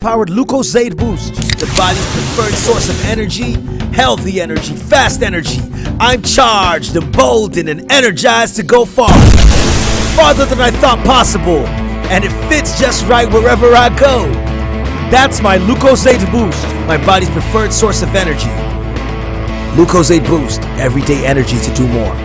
Powered Lucozade Boost, the body's preferred source of energy, healthy energy, fast energy. I'm charged, emboldened, and energized to go far. Farther than I thought possible, and it fits just right wherever I go. That's my Lucozade Boost, my body's preferred source of energy. Lucozade Boost, everyday energy to do more.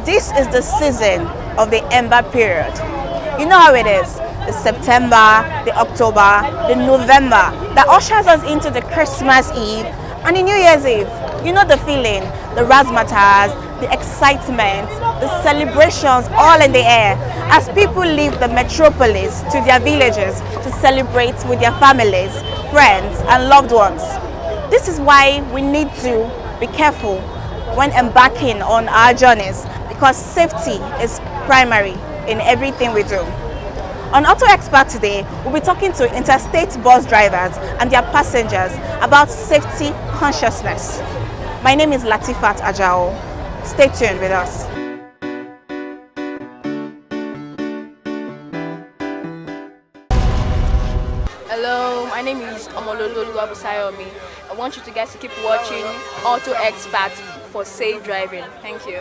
This is the season of the Ember period. You know how it is. The September, the October, the November that ushers us into the Christmas Eve and the New Year's Eve. You know the feeling, the razzmatazz, the excitement, the celebrations all in the air as people leave the metropolis to their villages to celebrate with their families, friends and loved ones. This is why we need to be careful when embarking on our journeys, because safety is primary in everything we do. On AutoXPAT today, we'll be talking to interstate bus drivers and their passengers about safety consciousness. My name is Latifat Ajao. Stay tuned with us. Hello, my name is Omololu Abusayomi. I want you guys to keep watching AutoXPAT for safe driving. Thank you.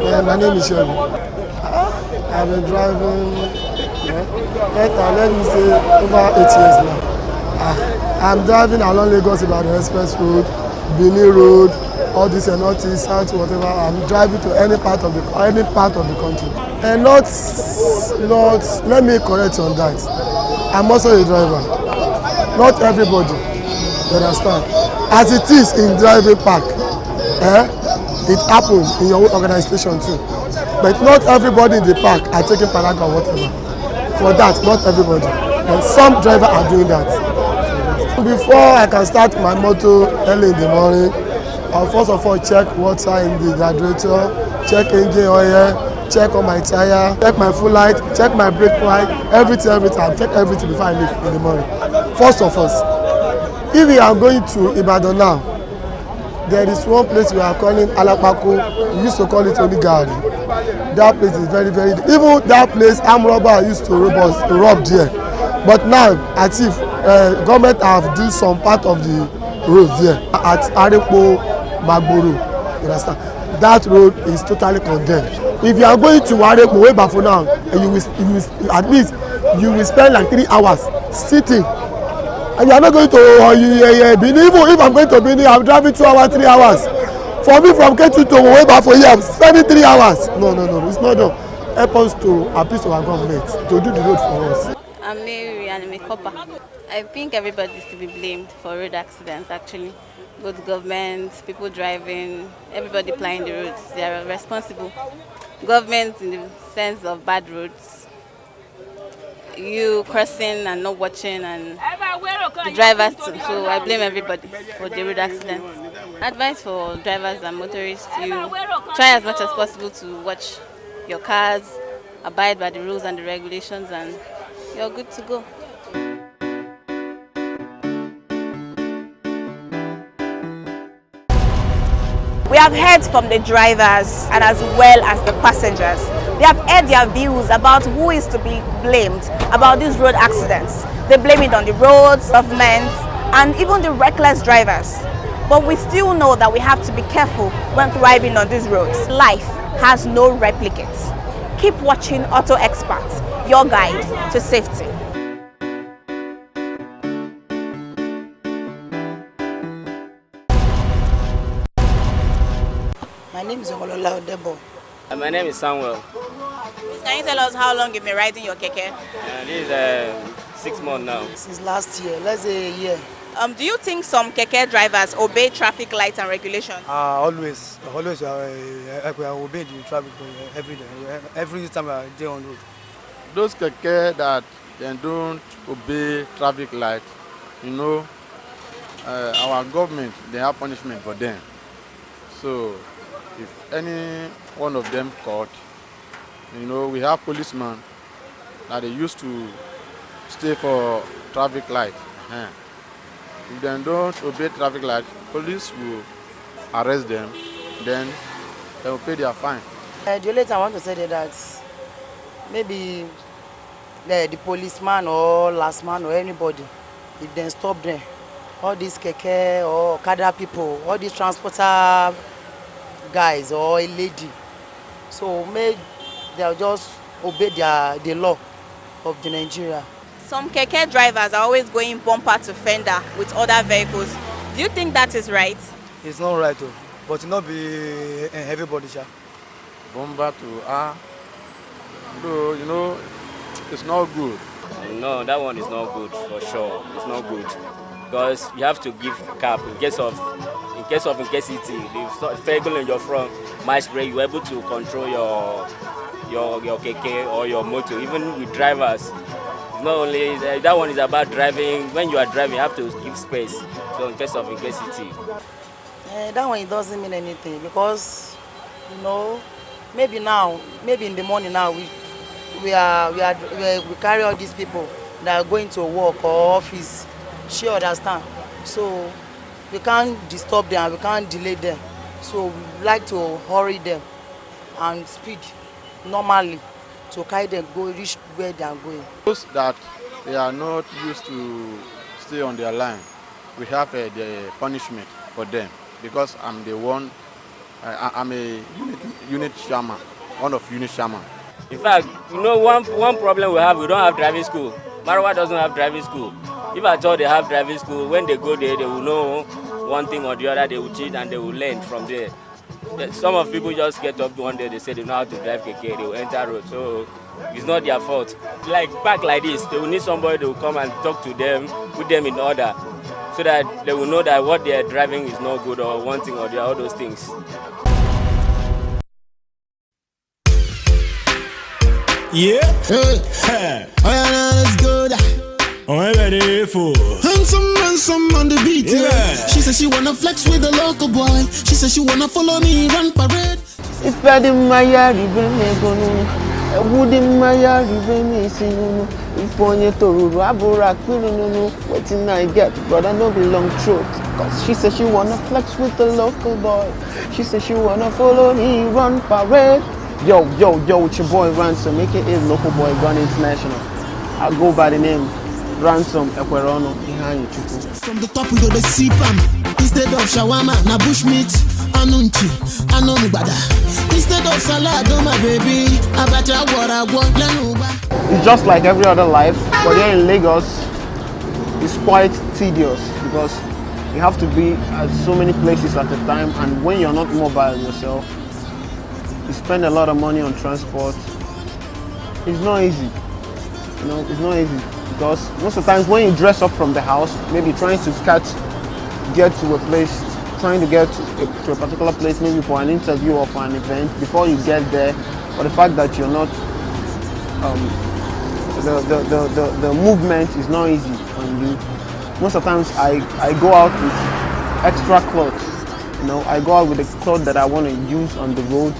Yeah, my name is Yogi. I've been driving, let me say, over 8 years now. I'm driving along Lagos Ibadan Express Road, Benin Road, all this and not this, south, whatever. I'm driving to any part of the country. And not, let me correct on that. I'm also a driver. Not everybody, you understand? As it is in driving park, it happens in your own organization too. But not everybody in the park are taking paragraph or whatever. For that, not everybody. But some drivers are doing that. Before I can start my motor early in the morning, I'll first of all check water in the radiator, check engine oil, check on my tire, check my full light, check my brake light, everything. I check everything before I leave in the morning. First of all, if we are going to Ibadan now, there is one place we are calling Alapako. We used to call it Onigari. That place is very, very. Even that place, armed robber used to rob there. But now, as if government have do some part of the road there at Arepo Magboro. You understand? That road is totally condemned. If you are going to Arepo way back for now, you will at least you will spend like 3 hours sitting. And you are not going to Benin. Even if I'm going to Benin, I'm driving 2 hours, 3 hours. For me, from Ketu to way back for here, I'm spending 3 hours. No, it's not done. Help us to appeal to our government to do the road for us. I'm Mary and I'm a copper. I think everybody is to be blamed for road accidents actually. Both government, people driving, everybody plying the roads. They are responsible. Government in the sense of bad roads. You crossing and not watching, and the drivers too. So I blame everybody for the road accidents. Advice for drivers and motorists: you try as much as possible to watch your cars, abide by the rules and the regulations, and you're good to go. We have heard from the drivers and as well as the passengers. They have heard their views about who is to be blamed about these road accidents. They blame it on the roads, government, and even the reckless drivers. But we still know that we have to be careful when driving on these roads. Life has no replicates. Keep watching AutoXPAT, your guide to safety. My name is Omolola Odebo. My name is Samuel. Can you tell us how long you've been riding your keke? This is 6 months now. Since last year, let's say a year. Do you think some keke drivers obey traffic lights and regulations? Always we obey the traffic every day, every time I dey on road. Those keke that they don't obey traffic light, our government, they have punishment for them. So if any one of them caught, we have policemen that they used to stay for traffic light. If they don't obey traffic light, police will arrest them, then they will pay their fine. The only thing I want to say is that maybe the policeman or last man or anybody, if they stop them, all these keke or Okada people, all these transporter guys or a lady, so they'll just obey the law of the Nigeria. Some keke drivers are always going bumper to fender with other vehicles. Do you think that is right? It's not right though, but it not be everybody, sha. Bomber to though, it's not good. No, that one is not good for sure. It's not good because you have to give cap in case of incasity. The vehicle in your front might spray. You're able to control your keke or your motor. Even with drivers, it's not only that one is about driving. When you are driving, you have to give space. So in case of incasity. That one, it doesn't mean anything because maybe in the morning now we carry all these people that are going to work or office. She understand. So we can't disturb them, we can't delay them. So we like to hurry them and speed normally to carry them reach where they are going. Those that they are not used to stay on their line, we have the punishment for them because I'm the one. I'm a unit chairman, one of unit chairman. In fact, one problem we don't have driving school. Marawa doesn't have driving school. If at all they have driving school, when they go there, they will know one thing or the other, they will cheat and they will learn from there. Some of people just get up one day, they say they know how to drive keke, they will enter road. So it's not their fault. Like back like this, they will need somebody to come and talk to them, put them in order, so that they will know that what they are driving is not good or one thing or the other, all those things. Yeah? Hey. Let's go. I'm ready for Handsome on the beat. Yeah. She says she wanna flex with the local boy. She says she wanna follow me, run parade. If I didn't my yard, I wouldn't my yard, if only to Rabura, waiting I get, but I know the long truth. Cause she says she wanna flex with the local boy. She says she wanna follow me, run parade. Yo, it's your boy Ransom, aka Local Boy Gun International. I go by the name Ransom Ekwerono behind you. From the top we go the sea palm. Instead of shawarma, na bushmeat, anunchi, anonubada. Instead of salad, oh my baby, abacha lanuba. It's just like every other life, but here in Lagos, it's quite tedious because you have to be at so many places at a time, and when you're not mobile yourself, you spend a lot of money on transport. It's not easy. It's not easy because most of the times when you dress up from the house, maybe trying to get to a place, trying to get to a particular place, maybe for an interview or for an event, before you get there, but the fact that you're not, the movement is not easy on you. Most of the times I go out with extra clothes. I go out with the clothes that I want to use on the road.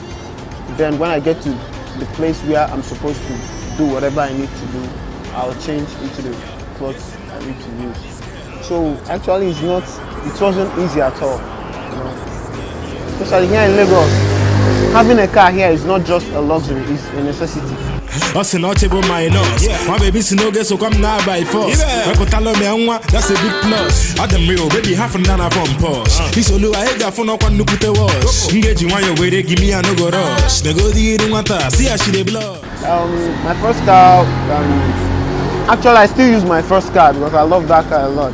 Then when I get to the place where I'm supposed to do whatever I need to do, I'll change into the clothes I need to use. So actually it wasn't easy at all. Especially here in Lagos, having a car here is not just a luxury, it's a necessity. Us not able minus. My baby no get so come now by force. That's a big plus. Adam real baby half an hour from pause. This all I had for no one to put the wash. Engage you on your way, they give me a no go rush. The go the matter. See how she they blow. My first car, actually I still use my first car because I love that car a lot.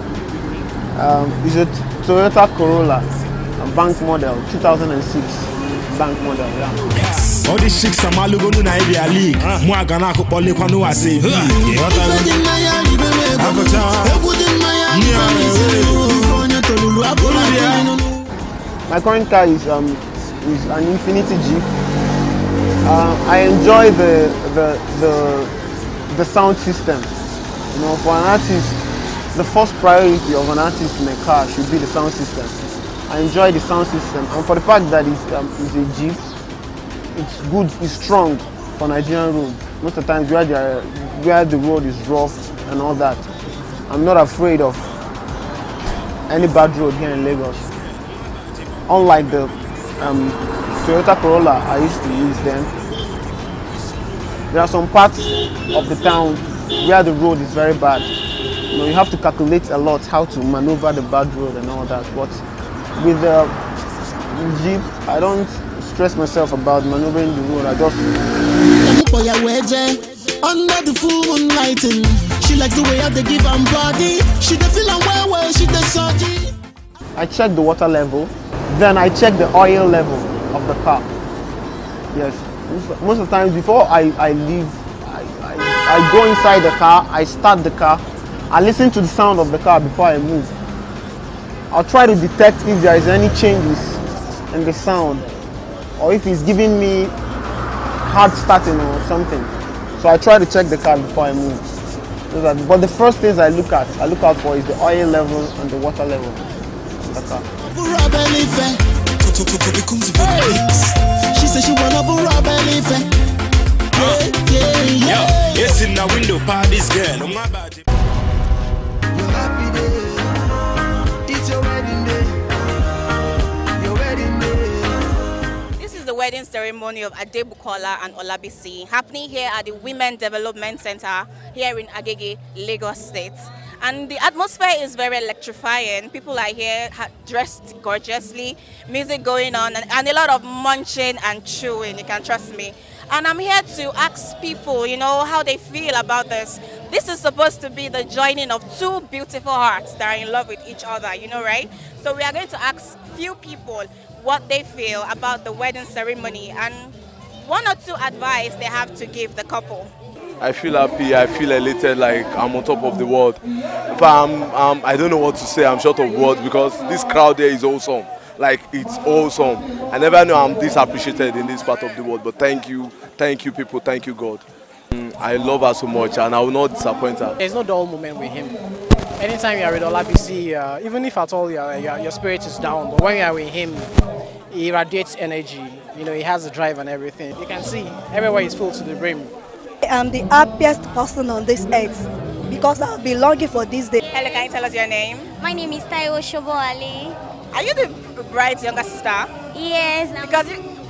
It's a Toyota Corolla, a bank model, 2006. bank model. Yeah. All these chicks are malugo na Ivy League. Mwa gana ko pole kwa no ase. My current car is an Infinity Jeep. I enjoy the sound system. You know, for an artist, the first priority of an artist in a car should be the sound system. I enjoy the sound system, and for the fact that it's a Jeep, it's good, it's strong for Nigerian road. Most of the times where the road is rough and all that, I'm not afraid of any bad road here in Lagos. Unlike the Toyota Corolla I used to use then, there are some parts of the town where the road is very bad. You know, you have to calculate a lot how to maneuver the bad road and all that. But with the Jeep, I don't stress myself about maneuvering the road. I just under the full moonlighting. She likes the way I they give her body. She dey feel well, she dey surgy. I check the water level, then I check the oil level of the car. Yes, most of the times before I leave, I go inside the car, I start the car, I listen to the sound of the car before I move. I'll try to detect if there is any changes in the sound, or if it's giving me hard starting or something. So I try to check the car before I move. But the first things I look out for is the oil level and the water level of the car. She said she wanna be yes, in the window, party's girl. This is the wedding ceremony of Adebukola and Olabisi happening here at the Women Development Center here in Agege, Lagos State. And the atmosphere is very electrifying. People are here dressed gorgeously, music going on, and a lot of munching and chewing, you can trust me. And I'm here to ask people, you know, how they feel about this. This is supposed to be the joining of two beautiful hearts that are in love with each other, you know, right? So we are going to ask few people what they feel about the wedding ceremony and one or two advice they have to give the couple. I feel happy, I feel elated, like I'm on top of the world. In fact, I don't know what to say, I'm short of words because this crowd there is awesome. Like, it's awesome. I never knew I'm this appreciated in this part of the world, but thank you people, thank you God. I love her so much and I will not disappoint her. There's no dull moment with him. Anytime you are with Olabisi, even if at all your spirit is down, but when you are with him, he radiates energy. You know, he has the drive and everything. You can see everywhere is full to the brim. I'm the happiest person on this earth because I've been longing for this day. Hello, can you tell us your name? My name is Taiwo Shoboale. Are you the bride's younger sister? Yes.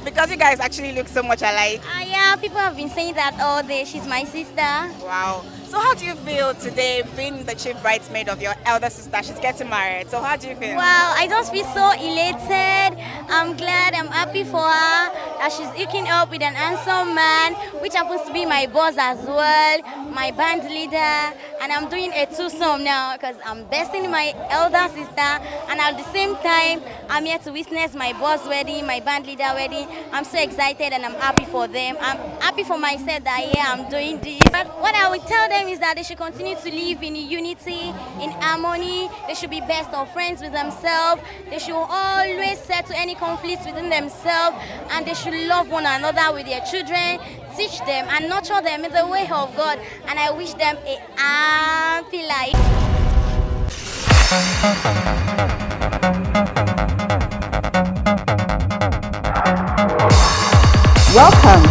Because you guys actually look so much alike. Yeah, people have been saying that all day. She's my sister. Wow. So how do you feel today being the chief bridesmaid of your elder sister? She's getting married. So how do you feel? Wow, I just feel so elated. I'm glad, I'm happy for her that she's hooking up with an handsome man, which happens to be my boss as well, my band leader. And I'm doing a twosome now because I'm besting my elder sister. And at the same time, I'm here to witness my boss wedding, my band leader wedding. I'm so excited and I'm happy for them. I'm happy for myself that, yeah, I'm doing this. But what I would tell them is that they should continue to live in unity, in harmony. They should be best of friends with themselves. They should always settle any conflicts within themselves, and they should love one another with their children, teach them and nurture them in the way of God. And I wish them a happy life. Welcome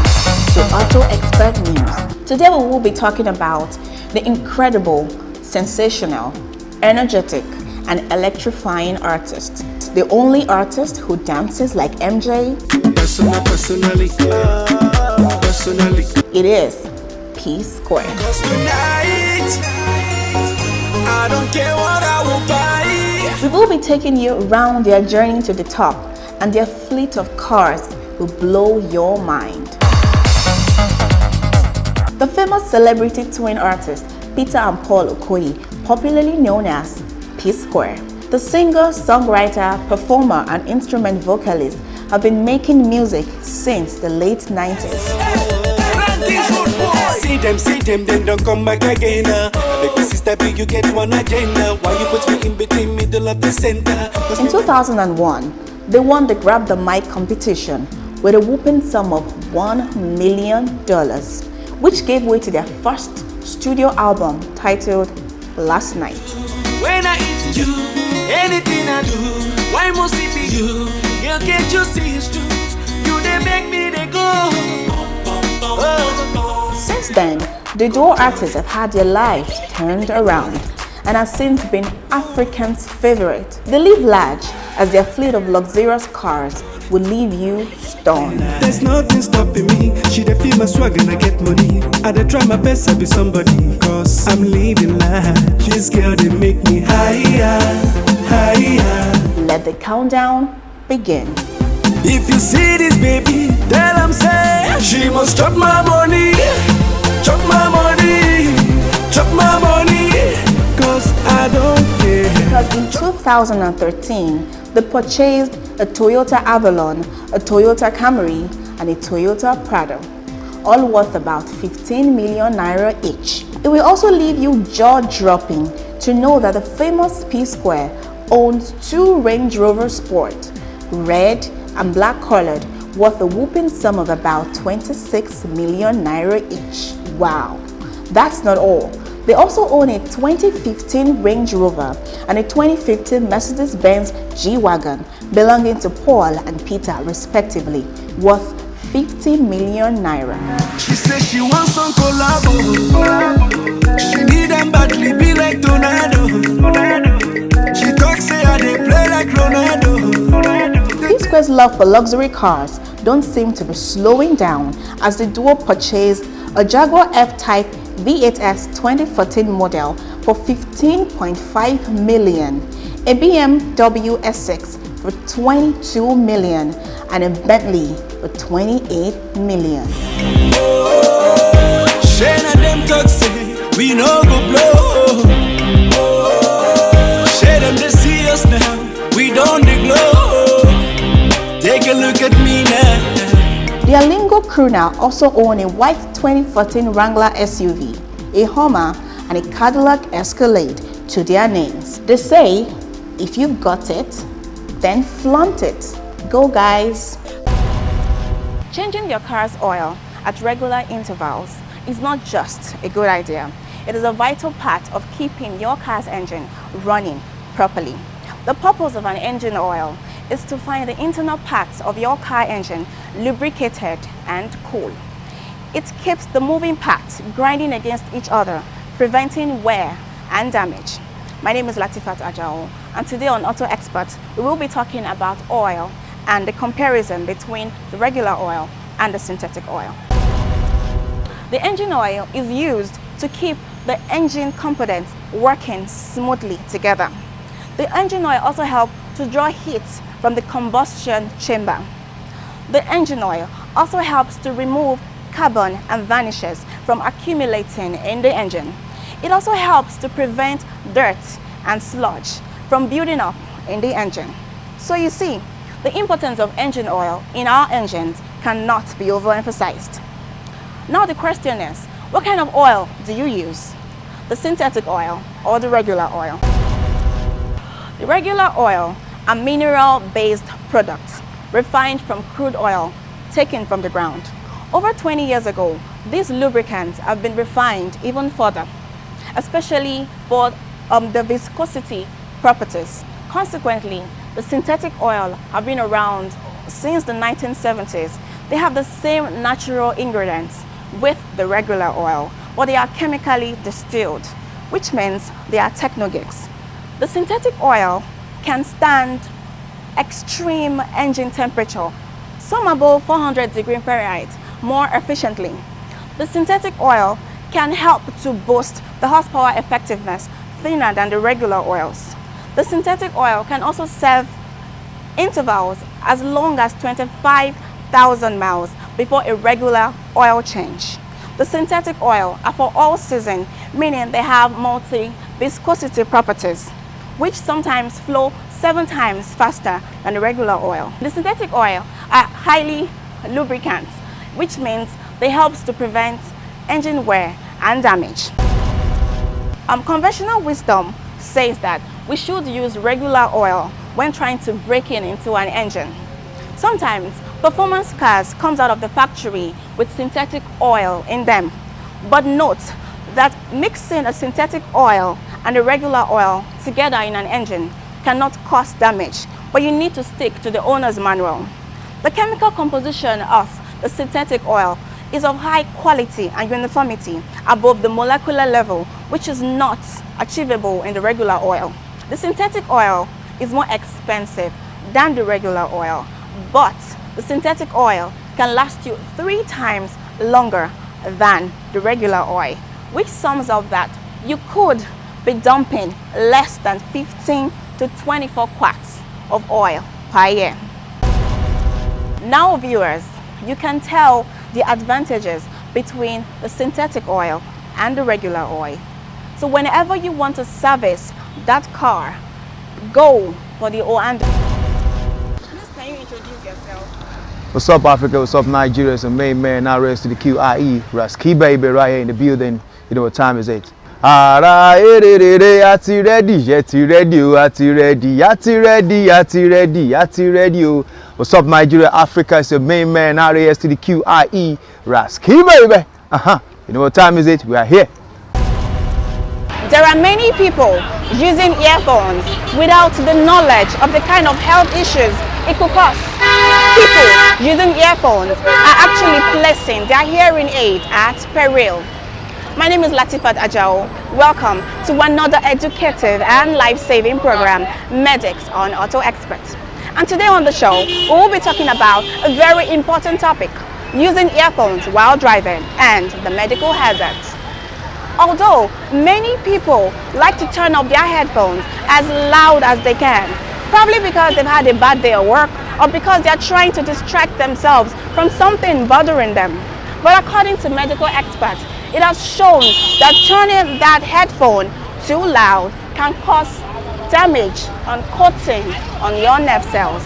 to AutoXPAT News. Today we will be talking about the incredible, sensational, energetic, and electrifying artist. The only artist who dances like MJ. Personally. It is P Square. I don't care what I will buy. We will be taking you around their journey to the top, and their fleet of cars will blow your mind. The famous celebrity twin artist Peter and Paul Okoye, popularly known as P Square. The singer, songwriter, performer, and instrument vocalist have been making music since the late 90s. See them, then don't come back again. Like the sister, big, you get one agenda. Why you put me in between middle of the center? In 2001, they won the Grab the Mic competition with a whooping sum of $1 million, which gave way to their first studio album titled Last Night. When I eat you, anything I do, why must it be you? Girl, can't you see it's true? You they make me they go. Since then, the duo artists have had their lives turned around and have since been Africans' favorite. They live large as their fleet of luxurious cars will leave you stunned. There's nothing stopping me. She dey feel my swag and I get money. I dey try my best to be somebody, cause I'm living life. This girl they make me higher, higher. Let the countdown begin. If you see this baby, tell them say she must chop my money, chop my money, chop my money, cause I don't care. Because in 2013, they purchased a Toyota Avalon, a Toyota Camry, and a Toyota Prado, all worth about 15 million naira each. It will also leave you jaw-dropping to know that the famous P-Square owns 2 Range Rover Sport, red and black colored, worth a whooping sum of about 26 million naira each. Wow, that's not all. They also own a 2015 Range Rover and a 2015 Mercedes-Benz G-Wagon belonging to Paul and Peter respectively, worth 50 million naira. She says she wants some collabo. She need them badly, be like tornado. She talks say I they play like Ronaldo. P-Square's love for luxury cars don't seem to be slowing down as the duo purchased a Jaguar F-Type V8S 2014 model for 15.5 million, a BMW S6 for 22 million, and a Bentley for 28 million. Shana them talk say we no go blow. Share them they see us now, we don't dey glow. Take a look at me now. The Alingo crew now also own a white 2014 Wrangler SUV, a Hummer, and a Cadillac Escalade to their names. They say, if you've got it, then flaunt it. Go guys! Changing your car's oil at regular intervals is not just a good idea. It is a vital part of keeping your car's engine running properly. The purpose of an engine oil is to find the internal parts of your car engine lubricated and cool. It keeps the moving parts grinding against each other, preventing wear and damage. My name is Latifat Ajao, and today on Auto Expert, we will be talking about oil and the comparison between the regular oil and the synthetic oil. The engine oil is used to keep the engine components working smoothly together. The engine oil also helps to draw heat from the combustion chamber. The engine oil also helps to remove carbon and varnishes from accumulating in the engine. It also helps to prevent dirt and sludge from building up in the engine. So you see, the importance of engine oil in our engines cannot be overemphasized. Now the question is, what kind of oil do you use? The synthetic oil or the regular oil? The regular oil are mineral-based products refined from crude oil taken from the ground. Over 20 years ago, these lubricants have been refined even further, especially for the viscosity properties. Consequently, the synthetic oil have been around since the 1970s. They have the same natural ingredients with the regular oil, but they are chemically distilled, which means they are technogics. The synthetic oil can stand extreme engine temperature, some above 400 degrees Fahrenheit, more efficiently. The synthetic oil can help to boost the horsepower effectiveness thinner than the regular oils. The synthetic oil can also serve intervals as long as 25,000 miles before a regular oil change. The synthetic oil are for all season, meaning they have multi-viscosity properties, which sometimes flow 7 times faster than the regular oil. The synthetic oil are highly lubricant, which means they help to prevent engine wear and damage. Conventional wisdom says that we should use regular oil when trying to break into an engine. Sometimes performance cars comes out of the factory with synthetic oil in them, but note that mixing a synthetic oil and a regular oil together in an engine cannot cause damage, but you need to stick to the owner's manual. The chemical composition of the synthetic oil is of high quality and uniformity above the molecular level, which is not achievable in the regular oil. The synthetic oil is more expensive than the regular oil, but the synthetic oil can last you 3 times longer than the regular oil, which sums up that you could be dumping less than 15 to 24 quarts of oil per year. Now viewers, you can tell the advantages between the synthetic oil and the regular oil. So whenever you want to service that car, go for the oil. And can you introduce yourself? What's up, Africa? What's up, Nigeria? It's the main man, now rest to the QIE. Raski baby right here in the building. You know what time is it? Ara ati ready, yeti ready, ati ready, ati ready, ati ready, ati ready. What's up, Nigeria, Africa? It's the main man, now rest to the QIE. Raski baby. You know what time is it? We are here. There are many people using earphones without the knowledge of the kind of health issues it could cause. People using earphones are actually placing their hearing aid at peril. My name is Latifat Ajao. Welcome to another educative and life-saving program, Medics on AutoXpert. And today on the show, we will be talking about a very important topic, using earphones while driving and the medical hazards. Although many people like to turn off their headphones as loud as they can, probably because they've had a bad day at work or because they're trying to distract themselves from something bothering them. But according to medical experts, it has shown that turning that headphone too loud can cause damage and coating on your nerve cells.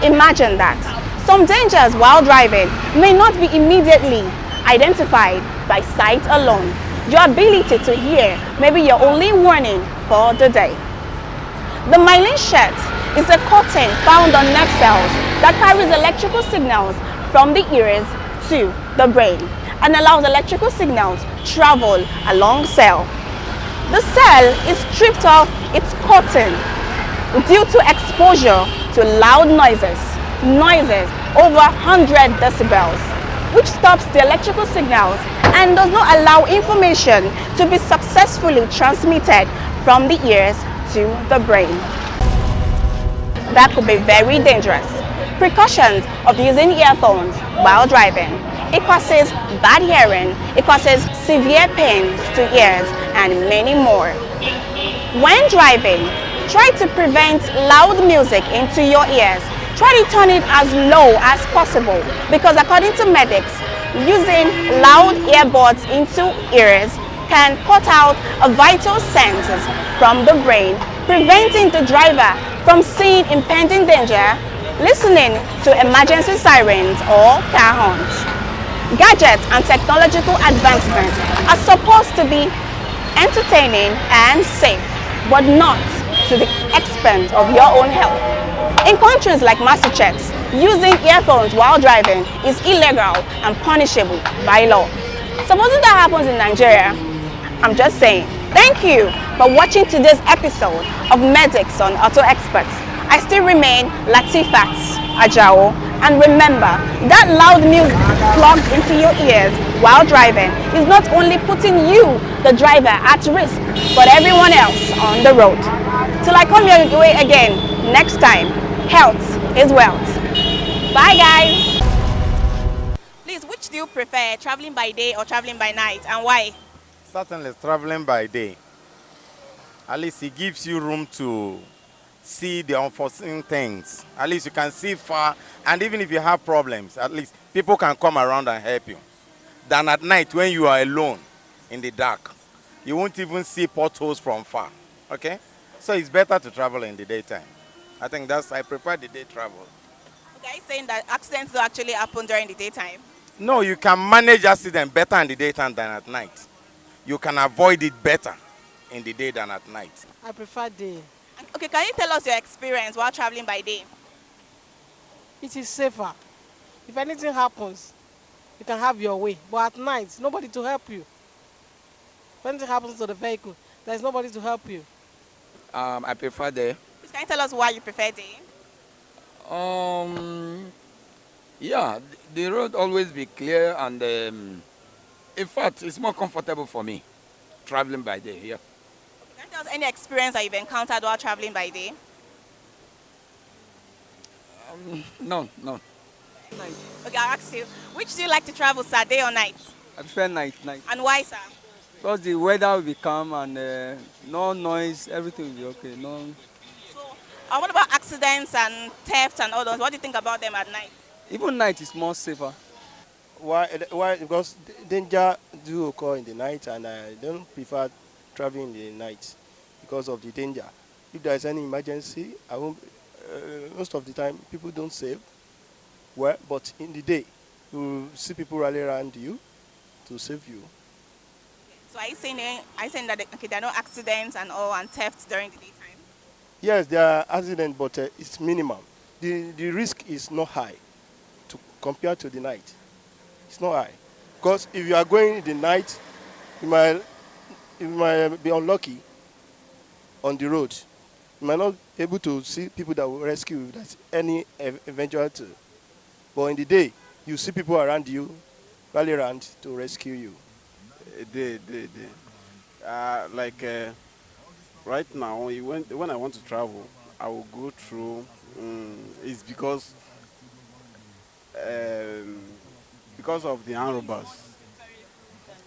Imagine that. Some dangers while driving may not be immediately identified by sight alone. Your ability to hear may be your only warning for the day. The myelin sheath is a coating found on nerve cells that carries electrical signals from the ears to the brain and allows electrical signals travel along cell. The cell is stripped of its coating due to exposure to loud noises over 100 decibels, which stops the electrical signals and does not allow information to be successfully transmitted from the ears to the brain. That could be very dangerous. Precautions of using earphones while driving. It causes bad hearing, it causes severe pains to ears, and many more. When driving, try to prevent loud music into your ears. Try to turn it as low as possible, because according to medics, using loud earbuds into ears can cut out a vital senses from the brain, preventing the driver from seeing impending danger, listening to emergency sirens or car horns. Gadgets and technological advancements are supposed to be entertaining and safe, but not to the expense of your own health. In countries like Massachusetts, using earphones while driving is illegal and punishable by law. Supposing that happens in Nigeria, I'm just saying. Thank you for watching today's episode of Medics on AutoXpert. I still remain Latifat Ajao, and remember that loud music plugged into your ears while driving is not only putting you, the driver, at risk, but everyone else on the road. Till I come your way again next time, health is wealth. Bye guys. Please, which do you prefer, traveling by day or traveling by night, and why? Certainly traveling by day. At least it gives you room to see the unforeseen things. At least you can see far, and even if you have problems, at least people can come around and help you. Than at night when you are alone in the dark. You won't even see potholes from far. Okay? So it's better to travel in the daytime. I think I prefer the day travel. Guys saying that accidents don't actually happen during the daytime. No, you can manage accident better in the daytime than at night. You can avoid it better in the day than at night. I prefer day. Okay, can you tell us your experience while traveling by day? It is safer. If anything happens, you can have your way. But at night, nobody to help you. If anything happens to the vehicle, there is nobody to help you. I prefer day. Can you tell us why you prefer day? Yeah, the road always be clear and in fact, it's more comfortable for me traveling by day. Yeah. Can you tell us any experience that you've encountered while traveling by day? No. Okay, I'll ask you, which do you like to travel, sir, day or night? I prefer night. And why, sir? Because the weather will be calm and no noise, everything will be okay. No. What about accidents and theft and all those? What do you think about them at night? Even night is more safer. Why? Because danger do occur in the night, and I don't prefer traveling in the night because of the danger. If there is any emergency, I won't. Most of the time, people don't save. Well, but in the day, you see people rally around you to save you. So are you saying that there are no accidents and all and theft during the daytime? Yes, there are accidents, but it's minimum. The risk is not high compared to the night. It's not high. Because if you are going in the night, you might be unlucky on the road. You might not be able to see people that will rescue you. That's any eventuality. But in the day, you see people around you, rally around to rescue you. Right now, when I want to travel, I will go through. It's because of the armed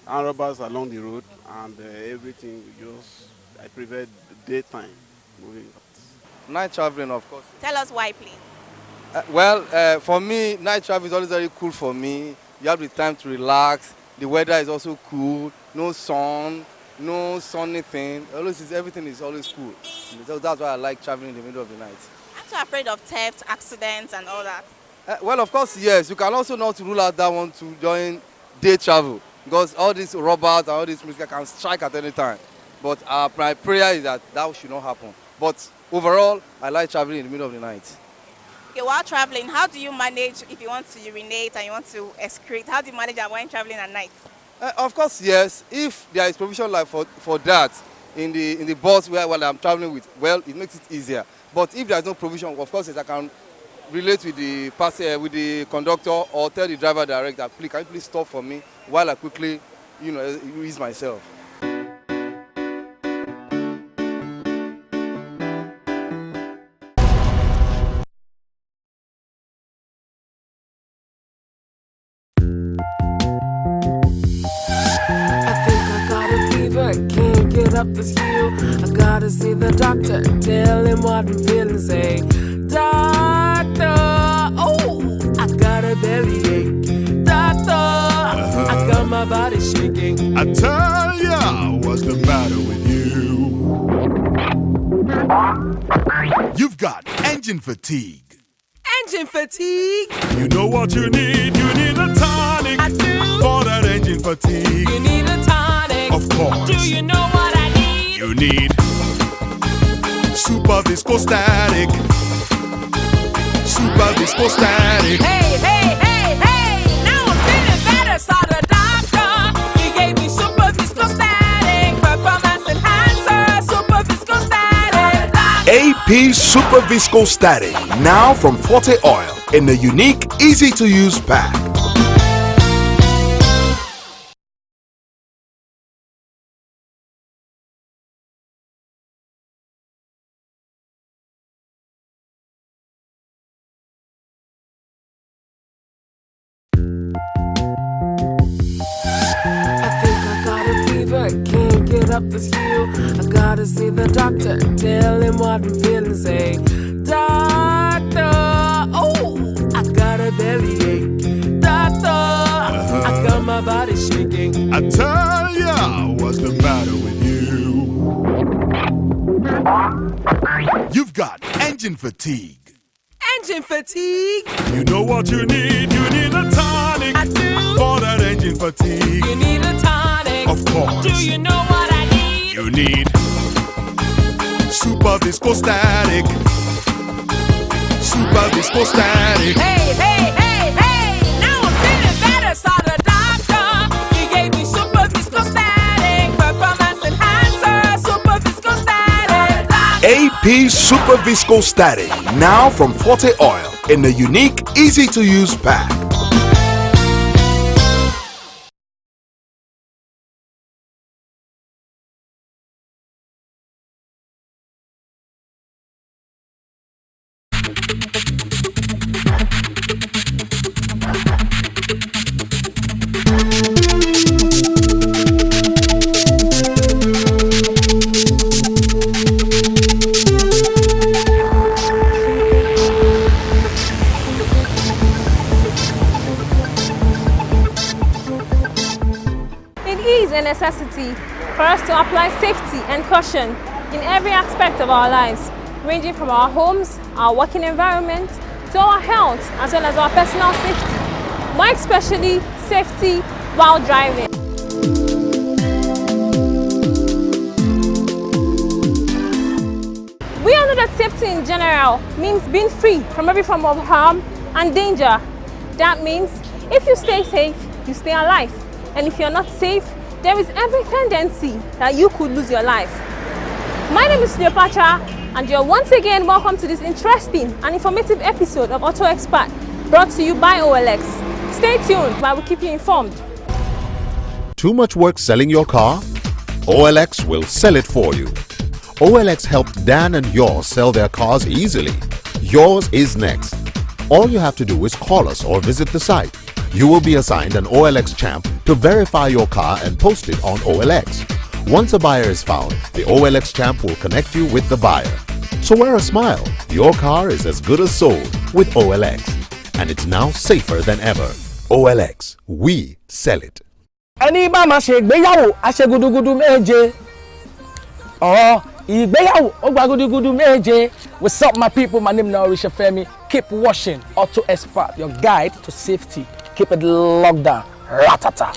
robbers along the road and everything. I prefer daytime moving. Night traveling, of course. Tell us why, please. For me, night travel is always very cool for me. You have the time to relax. The weather is also cool. No sun, no sunny thing. Everything is always cool. So that's why I like traveling in the middle of the night. Aren't you afraid of theft, accidents, and all that? Well, of course, yes. You can also not rule out that one to join day travel because all these robbers and all these music can strike at any time. But my prayer is that should not happen. But overall, I like traveling in the middle of the night. Okay, while traveling, how do you manage if you want to urinate and you want to excrete? How do you manage that when traveling at night? Of course, yes. If there is provision like for that in the bus while I'm traveling with, well, it makes it easier. But if there is no provision, of course, yes, I can relate with the conductor or tell the driver direct that, please, can you please stop for me while I quickly, ease myself. Can't get up this hill. I gotta see the doctor. Tell him what I'm feeling. Say, doctor, oh, I got a bellyache. Doctor, I got my body shaking. I tell ya, what's the matter with you? You've got engine fatigue. Engine fatigue. You know what you need? You need a tonic. I do. For that engine fatigue. You need a tonic. Of course. Do you know what I need? You need Super Viscostatic. Super Viscostatic. Hey, hey, hey, hey! Now I'm feeling better, saw the doctor. He gave me Super Viscostatic. Performance enhancer, Super Viscostatic. AP Super Viscostatic. Now from Forte Oil in the unique, easy to use pack. Can't get up this hill. I gotta see the doctor. Tell him what I'm feeling. Say, doctor, oh, I got a bellyache. Doctor, I got my body shaking. I tell ya, what's the matter with you? You've got engine fatigue. engine fatigue. You know what you need a tonic. I do. For that engine fatigue. You need a tonic. Of course. Do you know what I need? You need Super Viscostatic. Super Viscostatic. Hey, hey, hey, hey! Now I'm feeling better, saw the doctor. He gave me Super Viscostatic. Performance enhancer, Super Viscostatic. AP Super Viscostatic. Now from Forte Oil in a unique, easy to use pack. It is a necessity for us to apply safety and caution in every aspect of our lives, ranging from our homes, our working environment, to our health, as well as our personal safety. More especially, safety while driving. We all know that safety in general means being free from every form of harm and danger. That means if you stay safe, you stay alive. And if you're not safe, there is every tendency that you could lose your life. My name is Cleopatra, and you're once again welcome to this interesting and informative episode of Auto Expert, brought to you by OLX. Stay tuned while we keep you informed. Too much work selling your car? OLX will sell it for you. OLX helped Dan and yours sell their cars easily. Yours is next. All you have to do is call us or visit the site. You will be assigned an OLX champ to verify your car and post it on OLX. Once a buyer is found, the OLX champ will connect you with the buyer. So wear a smile. Your car is as good as sold with OLX. And it's now safer than ever. OLX. We sell it. Ẹni bá máa ṣe ìgbéyàwó aṣegudugudu méje. Ìgbéyàwó ó gba gudugudu méje. What's up, my people? My name is Orisha Femi. Keep watching Auto Expert, your guide to safety. Keep it locked down. Ratata.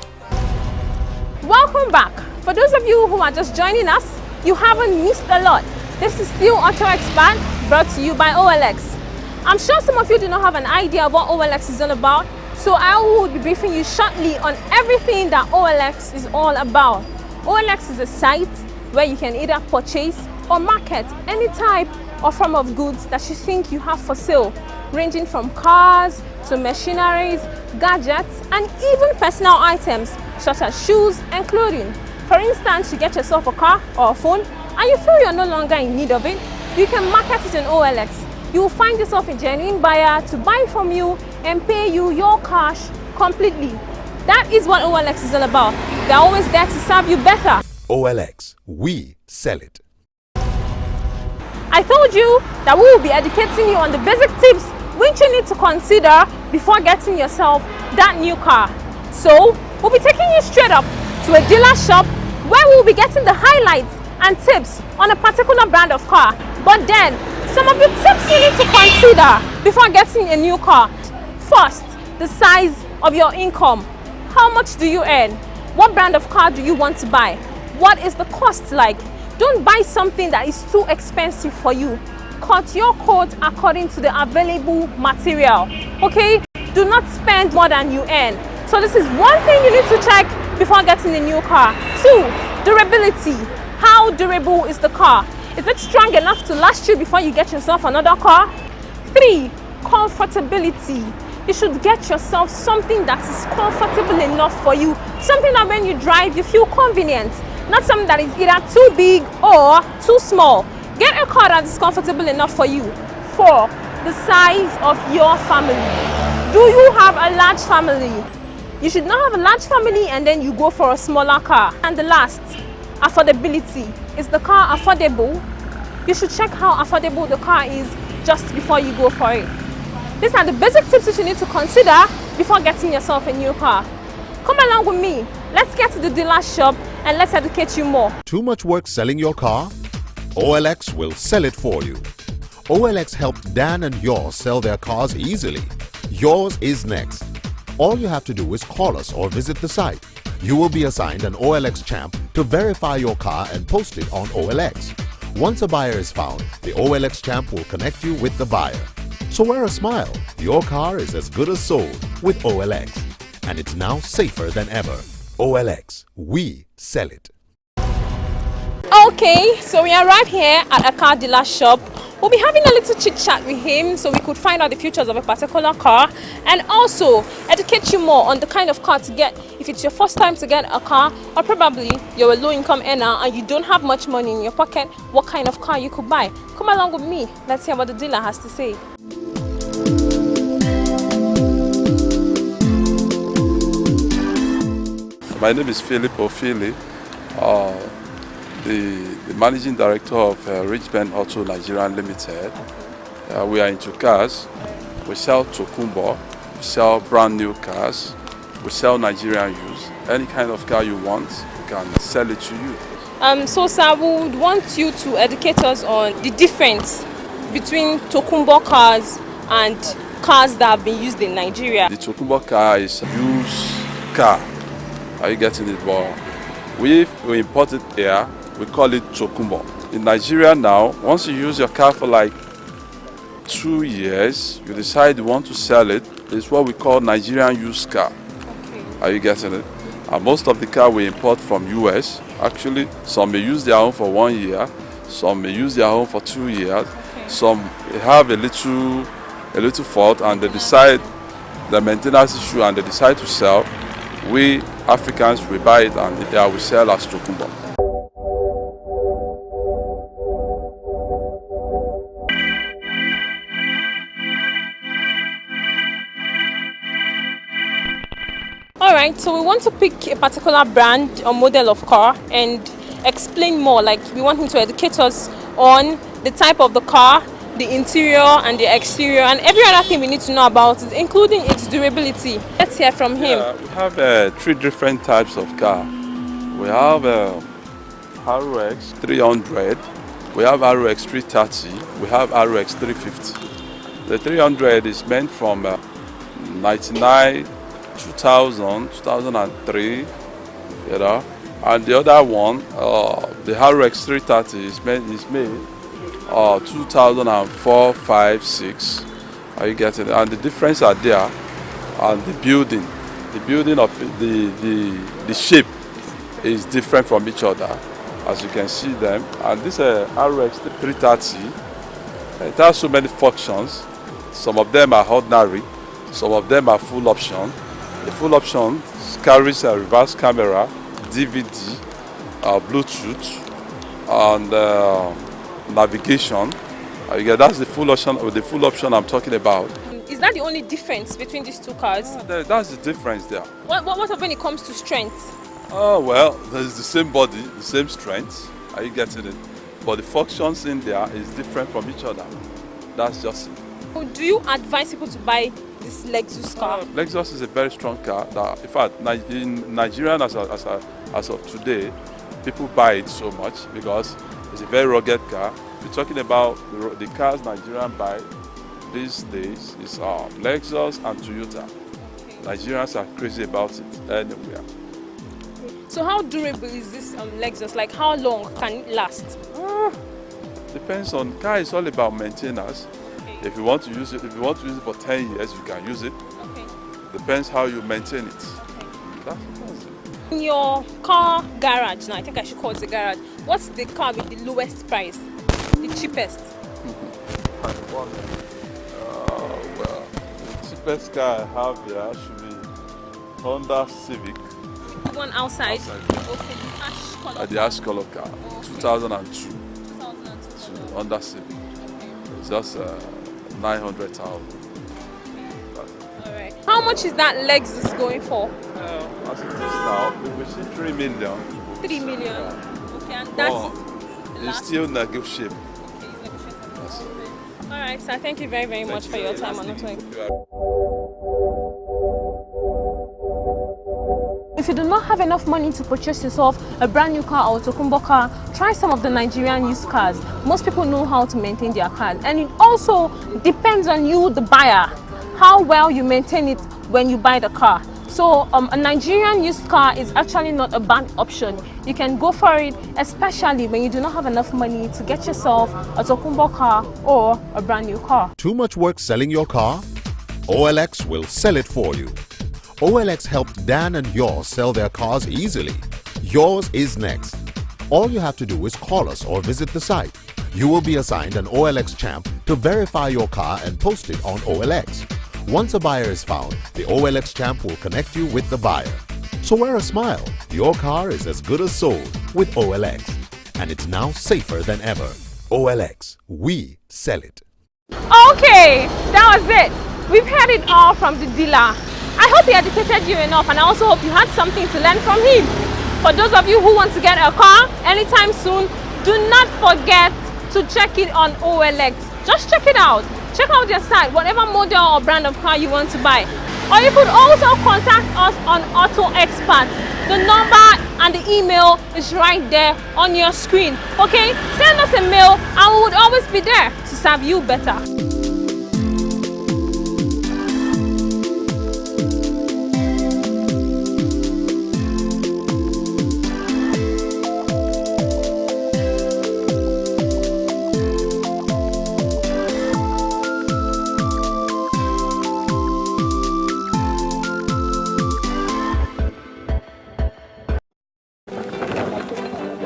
Welcome back. For those of you who are just joining us, you haven't missed a lot. This is still Auto Expert, brought to you by OLX. I'm sure some of you do not have an idea of what OLX is all about, so I will be briefing you shortly on everything that OLX is all about. OLX is a site where you can either purchase or market any type or form of goods that you think you have for sale, ranging from cars to machineries, gadgets, and even personal items such as shoes and clothing. For instance, you get yourself a car or a phone and you feel you're no longer in need of it, you can market it in OLX. You will find yourself a genuine buyer to buy from you and pay you your cash completely. That is what OLX is all about. They're always there to serve you better. OLX. We sell it. I told you that we will be educating you on the basic tips which you need to consider before getting yourself that new car. So, we'll be taking you straight up to a dealer shop where we'll be getting the highlights and tips on a particular brand of car. But then, some of the tips you need to consider before getting a new car. First, the size of your income. How much do you earn? What brand of car do you want to buy? What is the cost like? Don't buy something that is too expensive for you. Cut your coat according to the available material. Okay? Do not spend more than you earn. So this is one thing you need to check before getting a new car. 2, durability. How durable is the car? Is it strong enough to last you before you get yourself another car? 3, comfortability. You should get yourself something that is comfortable enough for you. Something that when you drive, you feel convenient. Not something that is either too big or too small. Get a car that is comfortable enough for you. 4, the size of your family. Do you have a large family? You should not have a large family and then you go for a smaller car. And the last, affordability. Is the car affordable? You should check how affordable the car is just before you go for it. These are the basic tips that you need to consider before getting yourself a new car. Come along with me. Let's get to the dealer shop and let's educate you more. Too much work selling your car? OLX will sell it for you. OLX helped Dan and yours sell their cars easily. Yours is next. All you have to do is call us or visit the site. You will be assigned an OLX champ to verify your car and post it on OLX. Once a buyer is found, the OLX champ will connect you with the buyer. So wear a smile. Your car is as good as sold with OLX. And it's now safer than ever. OLX, we sell it. Okay, so we are right here at a car dealer shop. We'll be having a little chit chat with him so we could find out the features of a particular car and also educate you more on the kind of car to get if it's your first time to get a car, or probably you're a low income earner and you don't have much money in your pocket, what kind of car you could buy. Come along with me, let's hear what the dealer has to say. My name is Philip Ofili, the managing director of Richmond Auto Nigeria Limited. We are into cars. We sell Tokumbo, we sell brand new cars, we sell Nigerian used. Any kind of car you want, we can sell it to you. So sir, we would want you to educate us on the difference between Tokumbo cars and cars that have been used in Nigeria. The Tokumbo car is a used car. Are you getting it? But we import it here, we call it Tokumbo. In Nigeria now, once you use your car for like 2 years, you decide you want to sell it, it's what we call Nigerian used car. Okay. Are you getting it? And most of the car we import from US, actually some may use their own for 1 year, some may use their own for 2 years, some have a little fault and they decide the maintenance issue and they decide to sell. We Africans, we buy it and we sell as Tokumbo. Alright, so we want to pick a particular brand or model of car and explain more. Like we want him to educate us on the type of the car, the interior and the exterior and every other thing we need to know about it, including its durability. Let's hear from him. Yeah, we have 3 different types of car. We have RX 300, we have RX 330, we have RX 350. The 300 is meant from 99, 2000, 2003, you know, and the other one, the RX 330 is made 2004, 5, 6. Are you getting it? And the difference are there, and the building of the shape is different from each other, as you can see them. And this RX 330, it has so many functions. Some of them are ordinary, some of them are full option. The full option carries a reverse camera, DVD, Bluetooth, and navigation. That's the full option I'm talking about. Is that the only difference between these two cars? That's the difference there. What when it comes to strength? Oh well, there's the same body, the same strength. Are you getting it? But the functions in there is different from each other. That's just it. Do you advise people to buy this Lexus car? Lexus is a very strong car. That, in fact, in Nigeria as of today, people buy it so much because it's a very rugged car. We're talking about the cars Nigerians buy these days is Lexus and Toyota. Nigerians are crazy about it anywhere. So how durable is this Lexus? Like how long can it last? Depends on car. It's all about maintenance. If you want to use it, for 10 years, you can use it. Okay. Depends how you maintain it. That's it. In your car garage, now I think I should call it a garage. What's the car with the lowest price, the cheapest? Well, the cheapest car I have here should be Honda Civic. One outside. Yeah. Okay, the ash color. The ash color car, 2002. Honda Civic. It's just 900,000. Alright. How much is that Lexus going for? As it is now, we see 3 million. 3 million. Yeah. Okay, and that's it's still negotiable. Yes. Alright, so thank you very, very much for your time on the If you do not have enough money to purchase yourself a brand new car or Tokumbo car, try some of the Nigerian used cars. Most people know how to maintain their cars, and it also depends on you, the buyer, how well you maintain it when you buy the car. So a Nigerian used car is actually not a bad option. You can go for it, especially when you do not have enough money to get yourself a Tokumbo car or a brand new car. Too much work selling your car? OLX will sell it for you. OLX helped Dan and yours sell their cars easily. Yours is next. All you have to do is call us or visit the site. You will be assigned an OLX champ to verify your car and post it on OLX. Once a buyer is found, the OLX champ will connect you with the buyer. So wear a smile. Your car is as good as sold with OLX. And it's now safer than ever. OLX. We sell it. Okay, that was it. We've heard it all from the dealer. I hope he educated you enough, and I also hope you had something to learn from him. For those of you who want to get a car anytime soon, do not forget to check it on OLX. Just check it out. Check out their site, whatever model or brand of car you want to buy. Or you could also contact us on AutoXPAT. The number and the email is right there on your screen. Okay? Send us a mail and we would always be there to serve you better.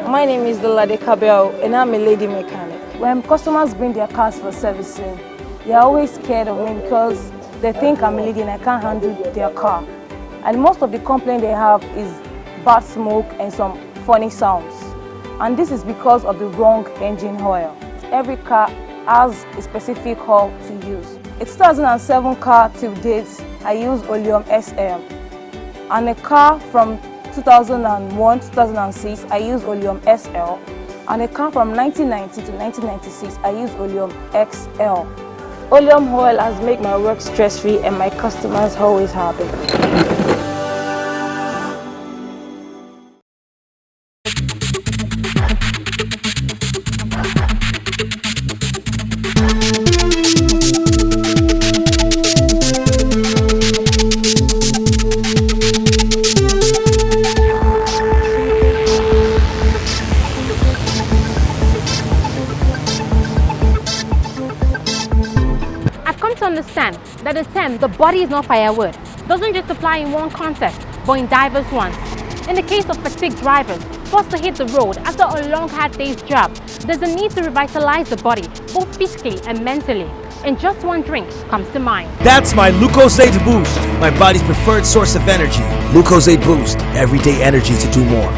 My name is Dolade Kabel and I'm a lady mechanic. When customers bring their cars for servicing, they are always scared of me because they think I'm a lady and I can't handle their car. And most of the complaint they have is bad smoke and some funny sounds. And this is because of the wrong engine oil. Every car has a specific oil to use. It's 2007 car till date, I use Oleum SM. And a car from 2001, 2006, I use Oleum SL. And a car from 1990 to 1996, I use Oleum XL. Oleum oil has made my work stress-free and my customers always happy. Understand that the term "the body is not firewood" doesn't just apply in one context, but in diverse ones. In the case of fatigued drivers forced to hit the road after a long hard day's job, there's a need to revitalize the body, both physically and mentally. And just one drink comes to mind. That's my Lucozade Boost, my body's preferred source of energy. Lucozade Boost, everyday energy to do more.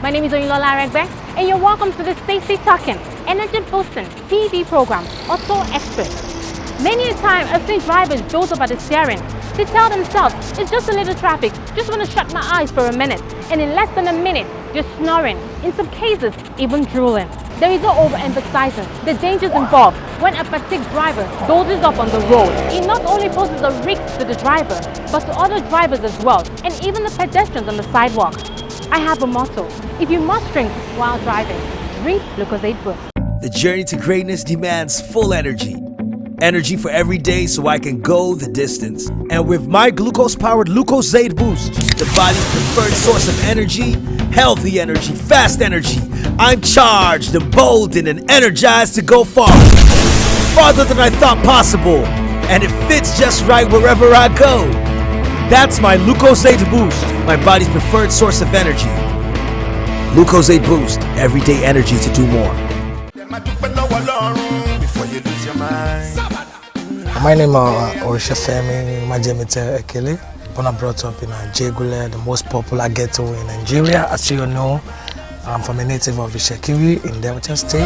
My name is Oyinlola Aregbe, and you're welcome to the Stacey Talking, Energy Boosting TV program, AutoXPAT. Many a time I've seen drivers doze up at the steering. They tell themselves, it's just a little traffic, just want to shut my eyes for a minute. And in less than a minute, you're snoring, in some cases, even drooling. There is no overemphasizing the dangers involved when a fatigued driver dozes up on the road. It not only poses a risk to the driver, but to other drivers as well, and even the pedestrians on the sidewalk. I have a motto: if you must drink while driving, drink Lucozade Boost. The journey to greatness demands full energy. Energy for every day so I can go the distance. And with my glucose-powered Lucozade Boost, the body's preferred source of energy, healthy energy, fast energy, I'm charged, emboldened, and energized to go far. Farther than I thought possible. And it fits just right wherever I go. That's my Lucozade Boost, my body's preferred source of energy. Lucozade Boost, everyday energy to do more. My name is Orishafemi Majemite Ekele. Born and brought up in Jegule, the most popular ghetto in Nigeria. As you know, I'm from a native of Ishekiri in Delta State.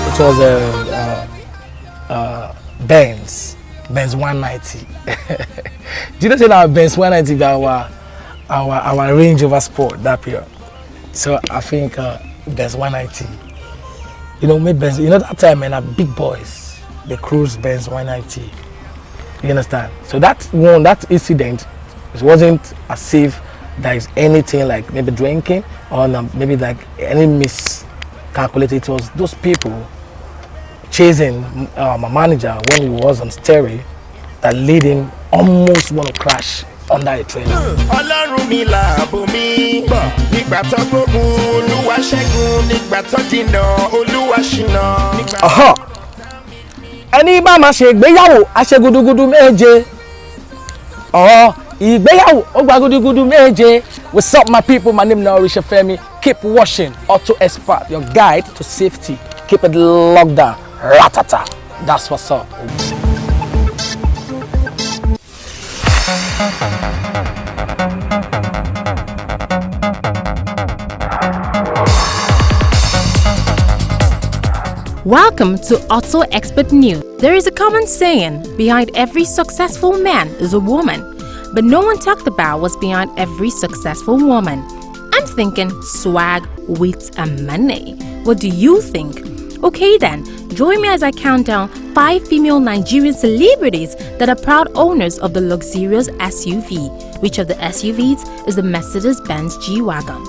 It was a Benz 190. Do you know that Benz 190 that our Range Rover Sport that period? So I think Benz 190. You know, me Benz. You know that time, man, big boys, they cruise Benz 190. You understand? So that one, that incident, it wasn't as if there is anything like maybe drinking or maybe like any miscalculated. It was those people chasing my manager when he was on steering that lead him almost want to crash under a train. Ọlọ́run mi làbò mi nígbà tó gbógun Olúwa ṣẹ́gun nígbà tó dínà Olúwa ṣìnà. Ẹni bá máa ṣe ìgbéyàwó aṣegudugudu méje. Ìgbéyàwó ó gba gudugudu méje. What's up, my people? My name is Orisha Femi. Keep watching AutoXPAT, your guide to safety. Keep it locked down. Ratata. That's what's up. Welcome to AutoXPAT News. There is a common saying, behind every successful man is a woman. But no one talked about what's behind every successful woman. I'm thinking swag, wit, and money. What do you think? Okay then, join me as I count down 5 female Nigerian celebrities that are proud owners of the luxurious SUV. Which of the SUVs is the Mercedes-Benz G-Wagon?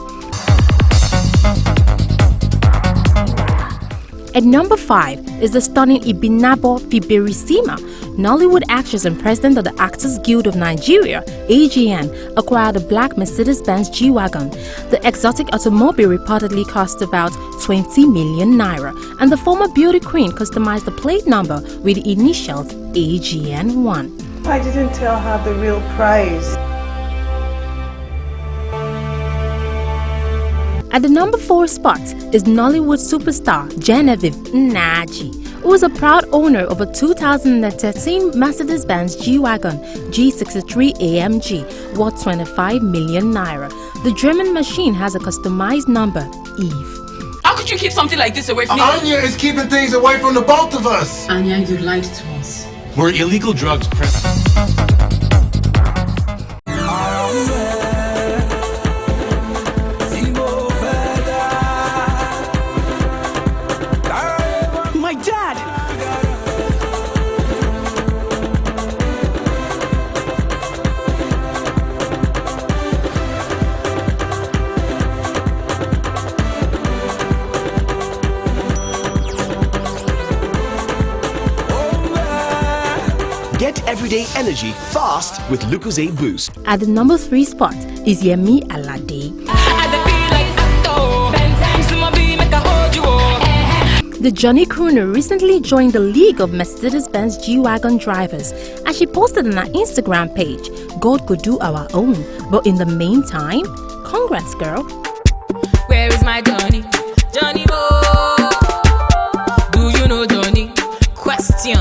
At number 5 is the stunning Ibinabo Fiberisima. Nollywood actress and president of the Actors Guild of Nigeria, AGN, acquired a black Mercedes-Benz G-Wagon. The exotic automobile reportedly cost about 20 million naira, and the former beauty queen customized the plate number with the initials AGN1. I didn't tell her the real price. At the number 4 spot is Nollywood superstar Genevieve Nnaji, who is a proud owner of a 2013 Mercedes-Benz G-Wagon G63 AMG worth 25 million naira. The German machine has a customized number, Eve. How could you keep something like this away from me? Anya is keeping things away from the both of us. Anya, you lied to us. We're illegal drugs present. Get everyday energy fast with Lucozade Boost. At the number 3 spot is Yemi Alade. The Johnny Crooner recently joined the League of Mercedes-Benz G-Wagon drivers, and she posted on her Instagram page, "God could do our own, but in the meantime, congrats, girl." Where is my Johnny? Johnny boy. Do you know Johnny? Question.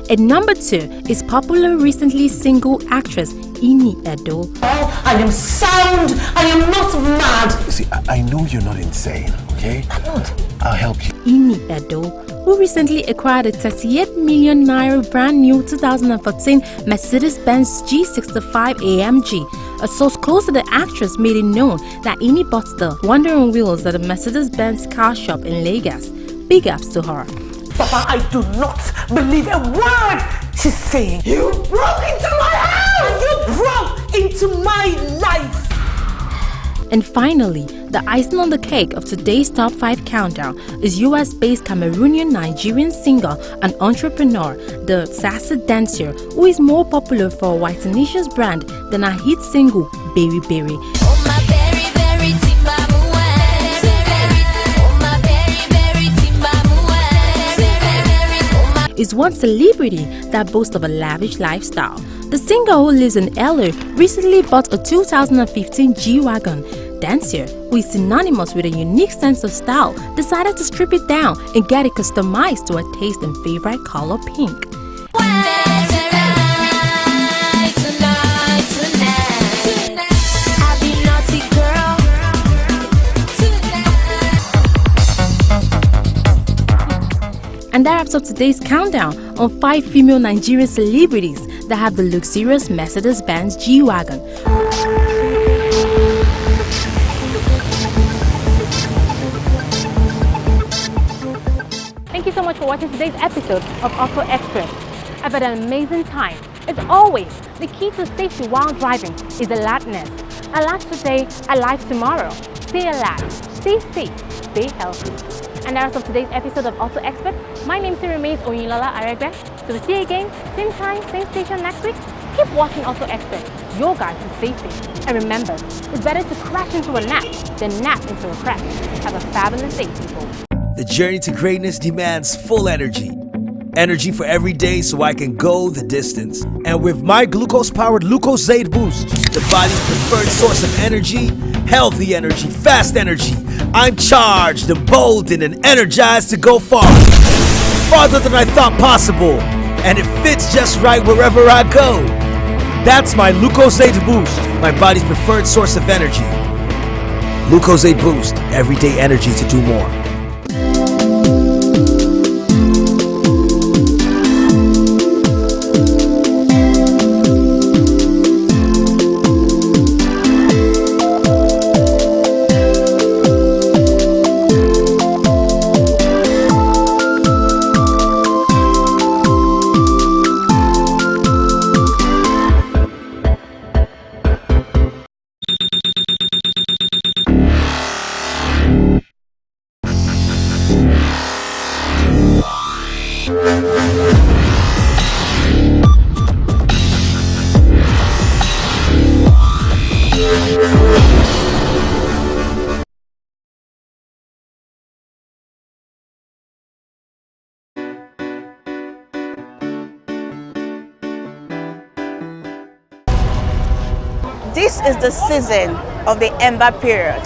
At number 2 is popular recently single actress Ini Edo. I am sound. I am not mad. See, I know you're not insane, okay? I'm not. I'll help you. Ini Edo, who recently acquired a 38 million naira brand new 2014 Mercedes-Benz G65 AMG. A source close to the actress made it known that Ini bought the wandering wheels at a Mercedes-Benz car shop in Lagos. Big ups to her. Papa, I do not believe a word she's saying. You broke into my house! You broke into my life! And finally, the icing on the cake of today's top 5 countdown is US-based Cameroonian Nigerian singer and entrepreneur, the Sassy Dancer, who is more popular for a Whitenicious brand than her hit single, Berry Berry. Is one celebrity that boasts of a lavish lifestyle. The singer, who lives in LA, recently bought a 2015 G-Wagon. Dancer, who is synonymous with a unique sense of style, decided to strip it down and get it customized to her taste and favorite color, pink. And that wraps up today's countdown on 5 female Nigerian celebrities that have the luxurious Mercedes-Benz G-Wagon. Thank you so much for watching today's episode of Auto Express. I've had an amazing time. As always, the key to safety while driving is alertness. Alert today, alive tomorrow. Stay alert, stay safe, stay healthy. And that's of today's episode of Auto Expert. My name still remains Oyinlola Aregbe. So we'll see you again, same time, same station next week. Keep watching Auto Expert, your guide to safety. And remember, it's better to crash into a nap than nap into a crash. Have a fabulous day, people. The journey to greatness demands full energy. Energy for every day so I can go the distance. And with my glucose-powered Lucozade Boost, the body's preferred source of energy, healthy energy, fast energy, I'm charged, emboldened, and energized to go far. Farther than I thought possible. And it fits just right wherever I go. That's my Lucozade Boost, my body's preferred source of energy. Lucozade Boost, everyday energy to do more. This is the season of the Ember period.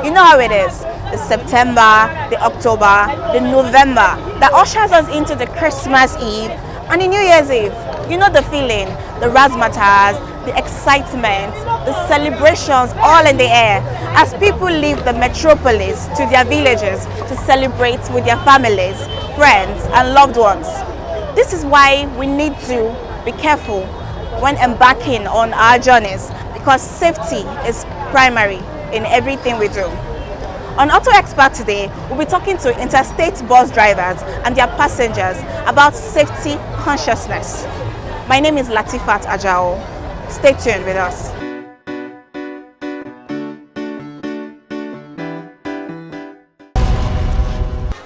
You know how it is. The September, the October, the November that ushers us into the Christmas Eve and the New Year's Eve. You know the feeling, the razzmatazz, the excitement, the celebrations all in the air as people leave the metropolis to their villages to celebrate with their families, friends and loved ones. This is why we need to be careful when embarking on our journeys, because safety is primary in everything we do. On Auto Expert today, we'll be talking to interstate bus drivers and their passengers about safety consciousness. My name is Latifat Ajao. Stay tuned with us.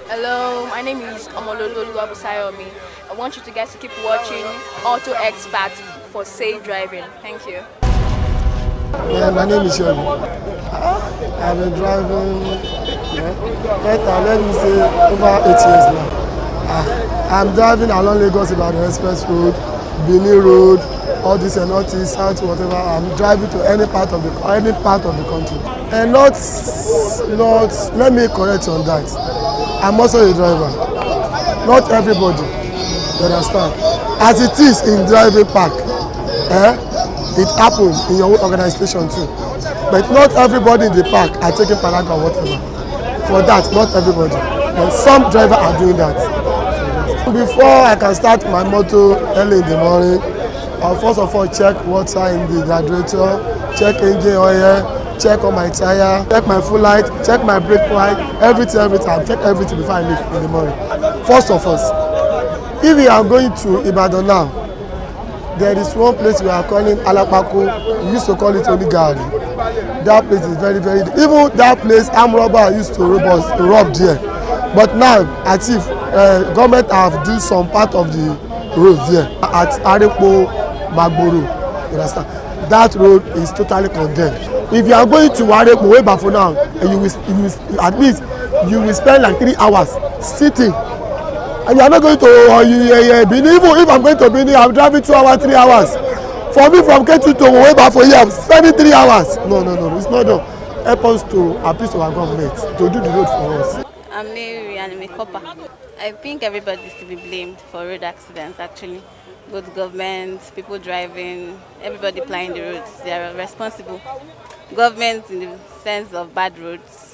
Hello, my name is Omololu Abusayomi. I want you guys to keep watching Auto Expert for safe driving. Thank you. Yeah, my name is Yogi. I've been driving, let me say, over 8 years now. I'm driving along Lagos Ibadan Express Road, Benin Road, all this and not this, south, whatever. I'm driving to any part of the country. And not, let me correct on that. I'm also a driver. Not everybody, you understand? As it is in driving park, it happens in your own organization too. But not everybody in the park are taking paragraph or whatever. For that, not everybody. But some drivers are doing that. Before I can start my motor early in the morning, I'll first of all check water in the radiator, check engine oil, check on my tire, check my fuel light, check my brake light, everything. I check everything before I leave in the morning. First of all, if we are going to Ibadan now, there is one place we are calling Alapako. We used to call it Onigari. That place is very, very. Even that place, armed robber used to rob there. But now, as if government have do some part of the road there at Arepo Magboro. You understand? That road is totally condemned. If you are going to Arepo way back for now, you will at least you will spend like 3 hours sitting. And you are not going to Benin. Even if I'm going to Benin, I'm driving 2 hours, 3 hours. For me, from Ketu to way back for here, I'm spending 3 hours. No, it's not done. Help us to appeal to our government to do the road for us. I'm Mary and I'm a copper. I think everybody is to be blamed for road accidents actually. Both government, people driving, everybody plying the roads. They are responsible. Government in the sense of bad roads.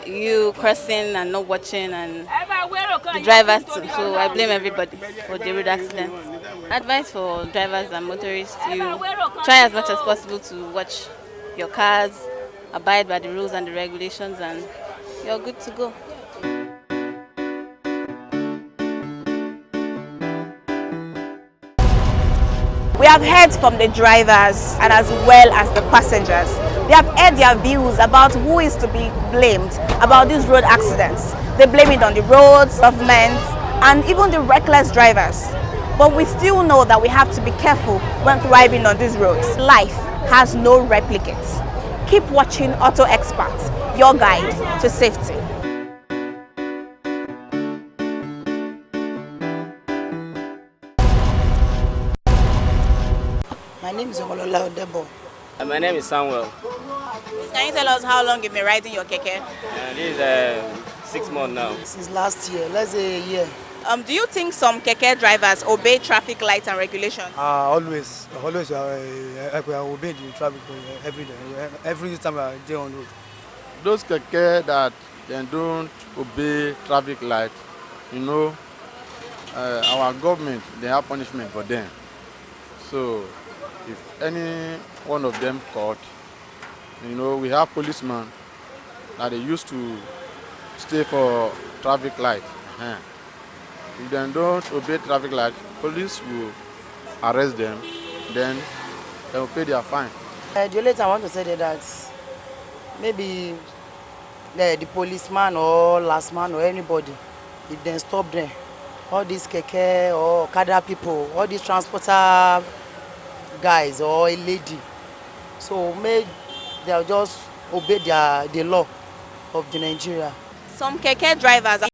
You crossing and not watching, and the drivers too. So I blame everybody for the road accidents. Advice for drivers and motorists: you try as much as possible to watch your cars, abide by the rules and the regulations, and you're good to go. We have heard from the drivers and as well as the passengers. They have heard their views about who is to be blamed about these road accidents. They blame it on the roads, government, and even the reckless drivers. But we still know that we have to be careful when driving on these roads. Life has no replicates. Keep watching Auto Expert, your guide to safety. My name is Omolola Odebo. My name is Samuel. Can you tell us how long you've been riding your keke? This is 6 months now. Since last year, let's say a year. Do you think some keke drivers obey traffic lights and regulations? Always I obey the traffic every day, every time I day on road. Those keke that they don't obey traffic light, our government, they have punishment for them. So if any one of them caught, we have policemen that they used to stay for traffic light. If they don't obey traffic light, police will arrest them, then they will pay their fine. The only thing I want to say is that maybe the policeman or last man or anybody, if they stop them, all these keke or kada people, all these transporter guys or a lady, so they'll just obey the law of the Nigeria. Some keke drivers